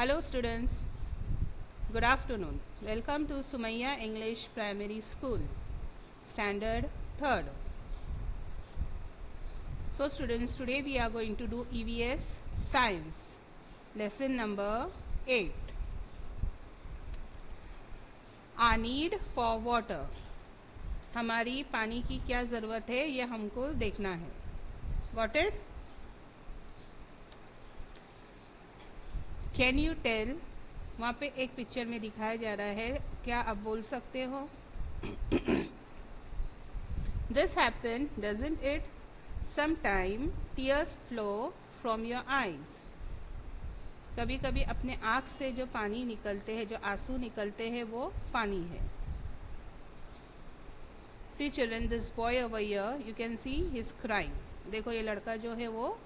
Hello students, good afternoon. Welcome to Sumaya English Primary School, Standard 3rd. So students, today we are going to do EVS Science, lesson number 8. Our need for water. हमारी पानी की क्या ज़रूरत है ये हमको देखना है. Got it? Can you tell, वहाँ पे एक पिक्चर में दिखाया जा रहा है, क्या आप बोल सकते हो? This happen doesn't it, some time tears flow from your eyes. कभी कभी अपने आँख से जो पानी निकलते हैं, जो आंसू निकलते हैं, वो पानी है. See children, this boy over here, you can see he is crying. देखो ये लड़का जो है वो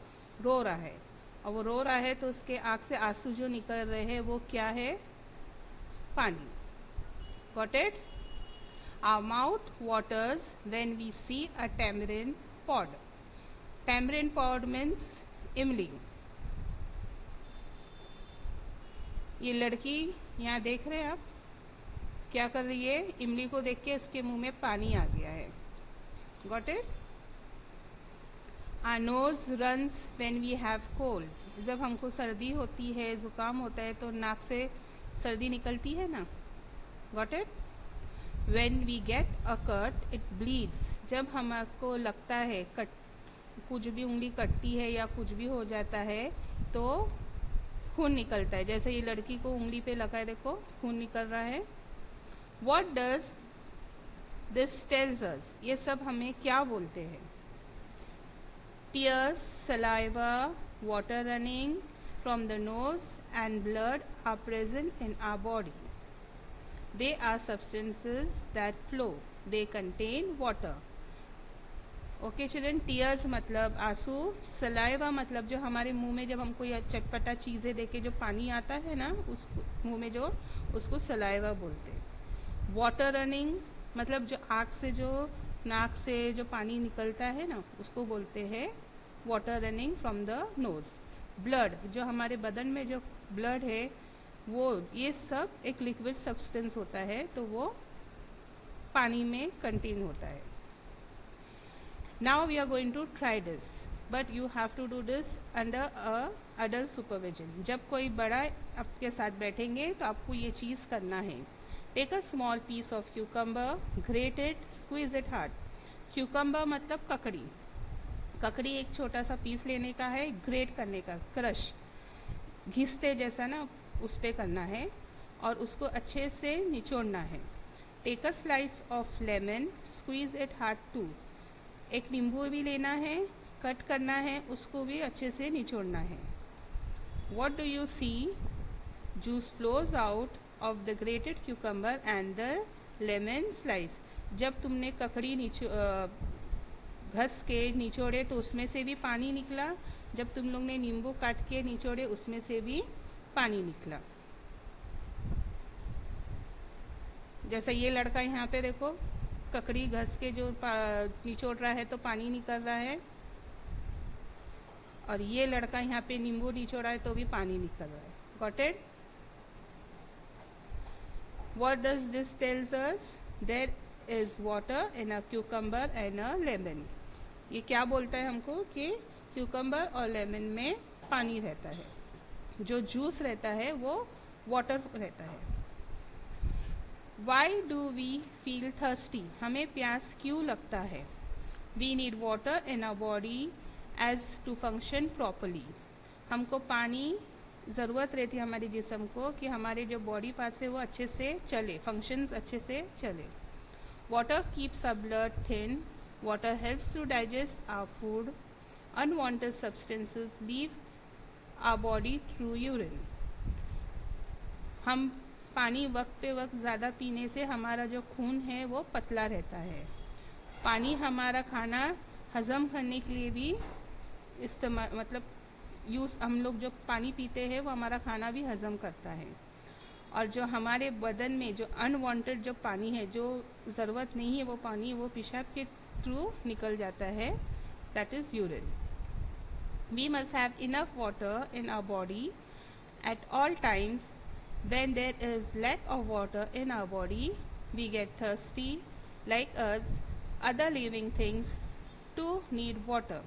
रो रहा है, और वो रो रहा है तो उसके आँख से आंसू जो निकल रहे हैं वो क्या है? पानी. Got it? Our mouth waters when we see a tamarind pod. Tamarind pod means इमली. ये लड़की यहाँ देख रहे हैं आप, क्या कर रही है? इमली को देख के उसके मुंह में पानी आ गया है. Got it? Our nose runs when we have cold. जब हमको सर्दी होती है, ज़ुकाम होता है, तो नाक से सर्दी निकलती है ना. Got it? When we get a cut, it bleeds. जब हमको लगता है कुछ भी उंगली कटती है या कुछ भी हो जाता है तो खून निकलता है. जैसे ये लड़की को उंगली पे लगा है, देखो खून निकल रहा है. What does this tells us? ये सब हमें क्या बोलते हैं? Tears, saliva, water running from the nose and blood are present in our body. They are substances that flow. They contain water. Okay children, tears मतलब आंसू, saliva मतलब जो हमारे मुंह में जब हमको या चटपटा चीज़ें देके जो पानी आता है ना, उस मुंह में जो, उसको saliva बोलते हैं. Water running मतलब जो आँख से, जो नाक से जो पानी निकलता है ना, उसको बोलते हैं water running from the nose. Blood, जो हमारे बदन में जो ब्लड है वो, ये सब एक लिक्विड सब्सटेंस होता है, तो वो पानी में कंटेन होता है. Now we are going to try this, but you have to do this under a adult supervision. जब कोई बड़ा आपके साथ बैठेंगे तो आपको ये चीज़ करना है. Take a small piece of cucumber, grate it, squeeze it hard. Cucumber मतलब ककड़ी. ककड़ी एक छोटा सा पीस लेने का है, ग्रेट करने का, क्रश, घिसते जैसा ना उस पर करना है, और उसको अच्छे से निचोड़ना है. Take a slice of lemon, squeeze it hard too. एक नींबू भी लेना है, कट करना है, उसको भी अच्छे से निचोड़ना है. What do you see? Juice flows out of the grated cucumber and the lemon slice. जब तुमने ककड़ी घस के निचोड़े तो उसमें से भी पानी निकला. जब तुम लोग ने नींबू काट के निचोड़े उसमें से भी पानी निकला. जैसा ये लड़का यहाँ पे देखो, ककड़ी घस के जो निचोड़ रहा है तो पानी निकल रहा है, और ये लड़का यहाँ पे नींबू निचोड़ा है तो भी पानी निकल रहा है. Got it? What does this tells us? There is water in a cucumber and a lemon. ये क्या बोलता है हमको कि क्यूकम्बर और लेमन में पानी रहता है, जो जूस रहता है वो वाटर रहता है. Why do we feel thirsty? हमें प्यास क्यों लगता है? We need water in our body as to function properly. हमको पानी ज़रूरत रहती है हमारे जिस्म को कि हमारे जो बॉडी पार्ट्स है वो अच्छे से चले, फंक्शंस अच्छे से चले. Water keeps our blood thin. Water helps to digest our food. Unwanted substances leave our body through urine. हम पानी वक्त पे वक्त ज़्यादा पीने से हमारा जो खून है वो पतला रहता है. पानी हमारा खाना हज़म करने के लिए भी इस्तेमाल, मतलब यूज़, हम लोग जो पानी पीते हैं वो हमारा खाना भी हज़म करता है. और जो हमारे बदन में जो अनवांटेड जो पानी है, जो ज़रूरत नहीं है वो पानी, वो पेशाब के थ्रू निकल जाता है, that is urine. We must have enough water in our body At all times, when there is lack of water in our body, we get thirsty. Like us, other living things to need water.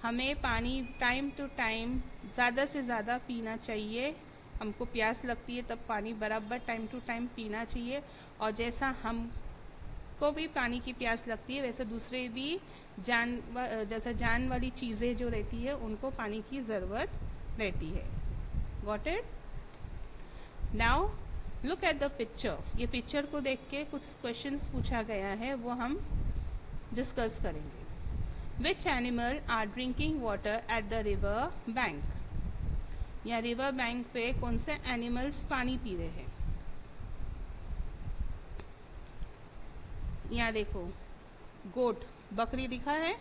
हमें पानी time to time ज़्यादा से ज़्यादा पीना चाहिए. हमको प्यास लगती है तब पानी बराबर टाइम टू टाइम पीना चाहिए. और जैसा हमको भी पानी की प्यास लगती है वैसे दूसरे भी जैसा जान वाली चीज़ें जो रहती है उनको पानी की ज़रूरत रहती है. Got it? Now look at the picture. ये पिक्चर को देख के कुछ क्वेश्चंस पूछा गया है, वो हम डिस्कस करेंगे. Which animal are drinking water at the river bank? या रिवर बैंक पे कौन से एनिमल्स पानी पी रहे हैं? यहाँ देखो, गोट बकरी दिखा है.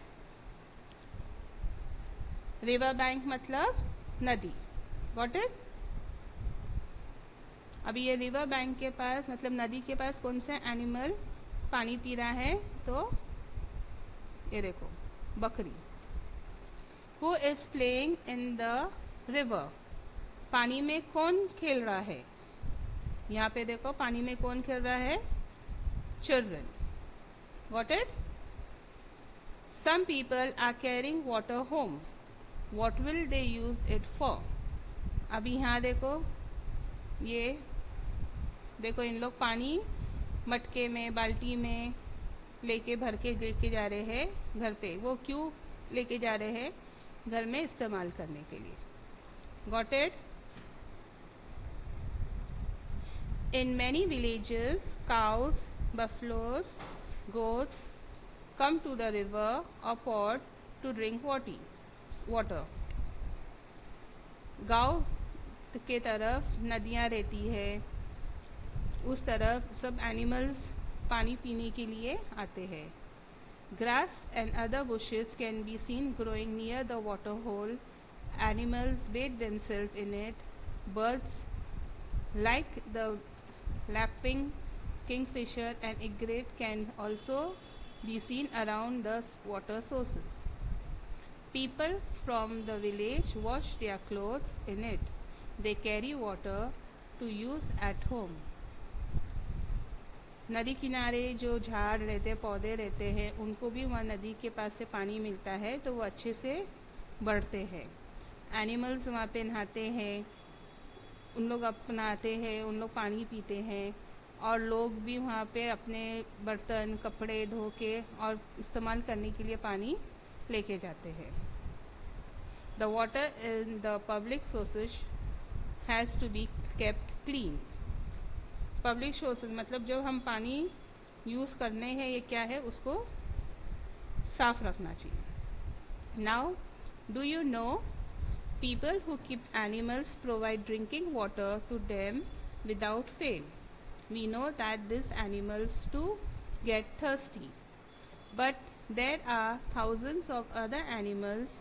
रिवर बैंक मतलब नदी. Got it? अभी ये रिवर बैंक के पास मतलब नदी के पास कौन सा एनिमल पानी पी रहा है? तो ये देखो, बकरी. Who is playing in the river? पानी में कौन खेल रहा है? यहाँ पे देखो, पानी में कौन खेल रहा है? Children. Got it? Some people are carrying water home. What will they use it for? अभी यहाँ देखो, ये देखो, इन लोग पानी मटके में बाल्टी में लेके भर के लेके जा रहे हैं घर पे. वो क्यों लेके जा रहे हैं? घर में इस्तेमाल करने के लिए. Got it? In many villages cows, buffaloes, goats come to the river or pond to drink water. गाँव के तरफ नदियाँ रहती है, उस तरफ सब एनिमल्स पानी पीने के लिए आते हैं. Grass and other bushes can be seen growing near the water hole. Animals bathe themselves in it. Birds like the lapwing, kingfisher and egret can also be seen around the water sources. People from the village wash their clothes in it. They carry water to use at home. नदी किनारे जो झाड़ रहते पौधे रहते हैं उनको भी वहाँ नदी के पास से पानी मिलता है तो वो अच्छे से बढ़ते हैं. एनिमल्स वहाँ पे नहाते हैं, उन लोग अपनाते हैं, उन लोग पानी पीते हैं. और लोग भी वहाँ पे अपने बर्तन कपड़े धो के और इस्तेमाल करने के लिए पानी लेके जाते हैं. The water in the public sources has to be kept clean. Public sources मतलब जब हम पानी यूज़ करने हैं ये क्या है, उसको साफ रखना चाहिए. Now do you know people who keep animals provide drinking water to them without fail. We know that these animals too get thirsty, but there are thousands of other animals.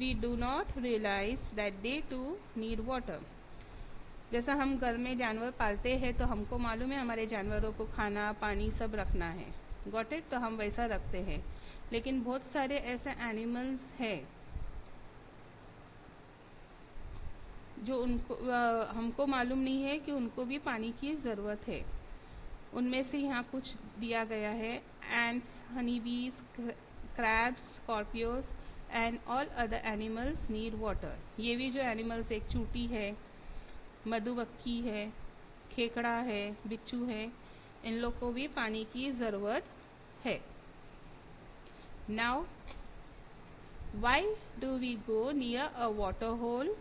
We do not realize that they too need water. जैसा हम घर में जानवर पालते हैं तो हमको मालूम है हमारे जानवरों को खाना पानी सब रखना है. Got it? तो हम वैसा रखते हैं, लेकिन बहुत सारे ऐसे एनिमल्स हैं जो उनको हमको मालूम नहीं है कि उनको भी पानी की ज़रूरत है. उनमें से यहाँ कुछ दिया गया है. एंट्स, हनी बीज, crabs, Scorpios and all other animals need water. ये भी जो एनिमल्स, एक चूटी है, मधुमक्खी है, खेकड़ा है, बिच्छू है, इन लोग को भी पानी की ज़रूरत है. Now why do we go near a water hole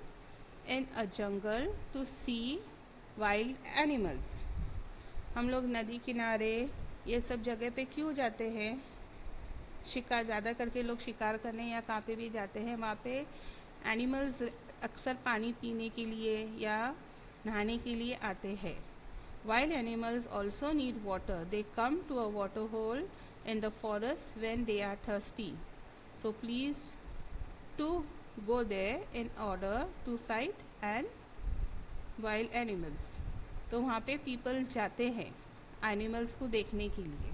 in a jungle to see wild animals? हम लोग नदी किनारे ये सब जगह पे क्यों जाते हैं? शिकार ज़्यादा करके लोग शिकार करने या कहाँ पे भी जाते हैं, वहाँ पे एनिमल्स अक्सर पानी पीने के लिए या नहाने के लिए आते हैं. Wild animals also need water. They come to a water hole in the forest when they are thirsty. So please to go there in order to sight and wild animals. तो वहाँ पे people जाते हैं animals को देखने के लिए.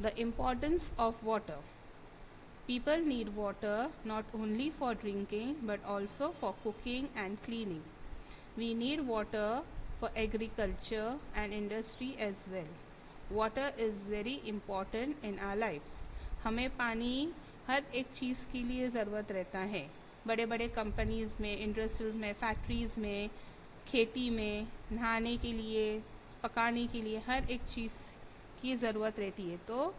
The importance of water. People need water not only for drinking but also for cooking and cleaning. We need water for agriculture and industry as well. Water is very important in our lives. हमें पानी हर एक चीज़ के लिए ज़रूरत रहता है. बड़े बड़े कंपनीज़ में, इंडस्ट्रीज़ में, फैक्ट्रीज़ में, खेती में, नहाने के लिए, पकाने के लिए हर एक चीज़ की ज़रूरत रहती है. तो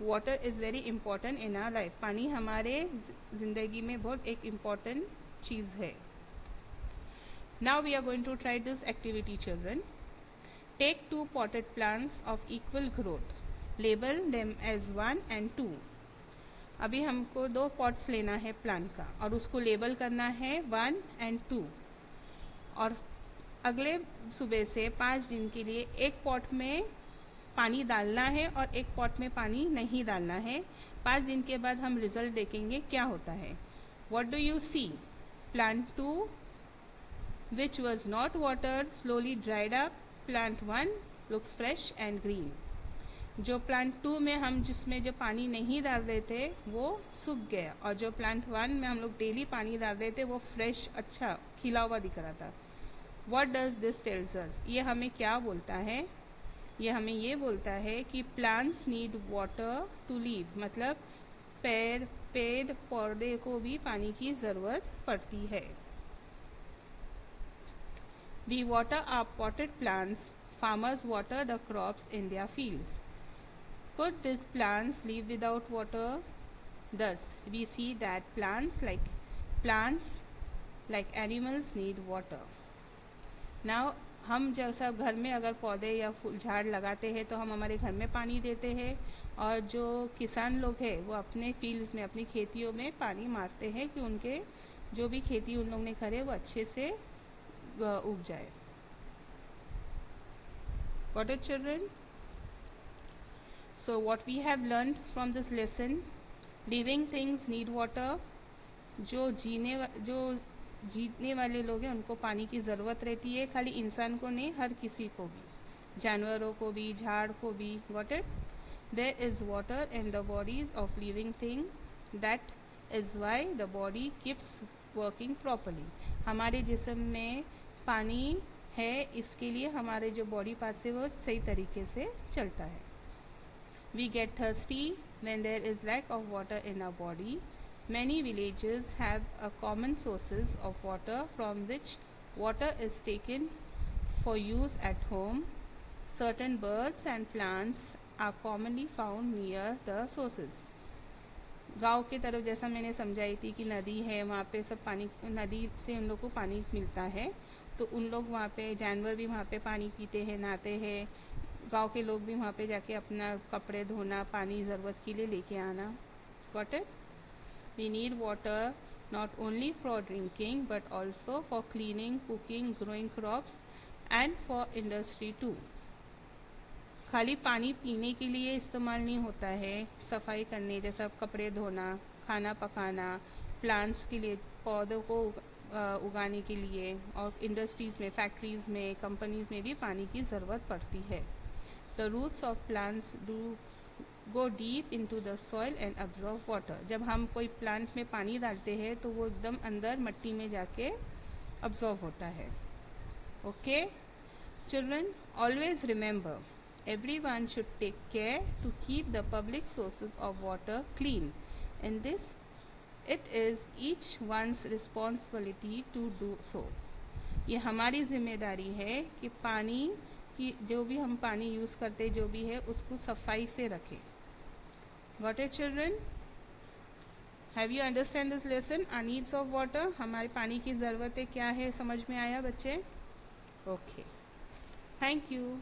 water is very important in our life. पानी हमारे ज़िंदगी में बहुत एक इम्पॉर्टेंट चीज़ है. Now we are going to try this activity children. Take 2 potted plants of equal growth. Label them as 1 and 2. अभी हमको 2 पॉट्स लेना है प्लांट का और उसको लेबल करना है 1 and 2. और अगले सुबह से 5 दिन के लिए एक पॉट में पानी डालना है और एक पॉट में पानी नहीं डालना है. 5 दिन के बाद हम रिजल्ट देखेंगे क्या होता है. What do you see? Plant 2 which was not watered slowly dried up. Plant 1 looks fresh and green. जो प्लांट 2 में हम जिसमें जो पानी नहीं डाल रहे थे वो सूख गया और जो प्लांट 1 में हम लोग डेली पानी डाल रहे थे वो फ्रेश अच्छा खिला हुआ दिख रहा था. What does this tells us? ये हमें क्या बोलता है? ये हमें ये बोलता है कि plants need water to live. मतलब पेड़ पौधे को भी पानी की ज़रूरत पड़ती है. We water our potted plants. Farmers water the crops in their fields. Could these plants live without water? Thus, we see that plants like animals need water. Now, हम जैसा घर में अगर पौधे या फूल झाड़ लगाते हैं तो हम हमारे घर में पानी देते हैं और जो किसान लोग हैं वो अपने फील्ड्स में अपनी खेतियों में पानी मारते हैं कि उनके जो भी खेती उन लोग ने करे वो अच्छे से उग जाए. Got it, children? So what we have learned from this lesson, living things need water. जो जीने वाले लोग हैं उनको पानी की ज़रूरत रहती है. खाली इंसान को नहीं, हर किसी को भी, जानवरों को भी, झाड़ को भी. Got it? There is water in the bodies of living thing. That is why the body keeps working properly. हमारे जिस्म में पानी है, इसके लिए हमारे जो बॉडी पार्ट्स है वो सही तरीके से चलता है. We get thirsty when there is lack of water in our body. Many villages have a common sources of water from which water is taken for use at home. Certain birds and plants are commonly found near the sources. गांव की तरफ जैसा मैंने समझाई थी कि नदी है, वहाँ पे सब पानी, नदी से उन लोग को पानी मिलता है तो उन लोग वहाँ पे, जानवर भी वहाँ पे पानी पीते हैं, नहाते हैं. गांव के लोग भी वहाँ पे जाके अपना कपड़े धोना, पानी ज़रूरत के लिए लेके आना. Got it? We need water not only for drinking but also for cleaning, cooking, growing crops and for industry too. खाली पानी पीने के लिए इस्तेमाल नहीं होता है, सफाई करने जैसा कपड़े धोना, खाना पकाना, प्लांट्स के लिए, पौधों को उगाने के लिए और इंडस्ट्रीज़ में, फैक्ट्रीज़ में, कंपनीज़ में भी पानी की ज़रूरत पड़ती है. The roots of plants do go deep into the soil and absorb water. जब हम कोई प्लांट में पानी डालते हैं तो वो एकदम अंदर मट्टी में जाके अब्जॉर्ब होता है. Okay children, always remember everyone should take care to keep the public sources of water clean. In this, it is each one's responsibility to do so. ये हमारी जिम्मेदारी है कि पानी की, जो भी हम पानी यूज़ करते जो भी है उसको सफाई से रखें. Got it, children? Have you understand this lesson? Our needs of water. हमारे पानी की ज़रूरतें क्या है, समझ में आया बच्चे? Okay. Thank you.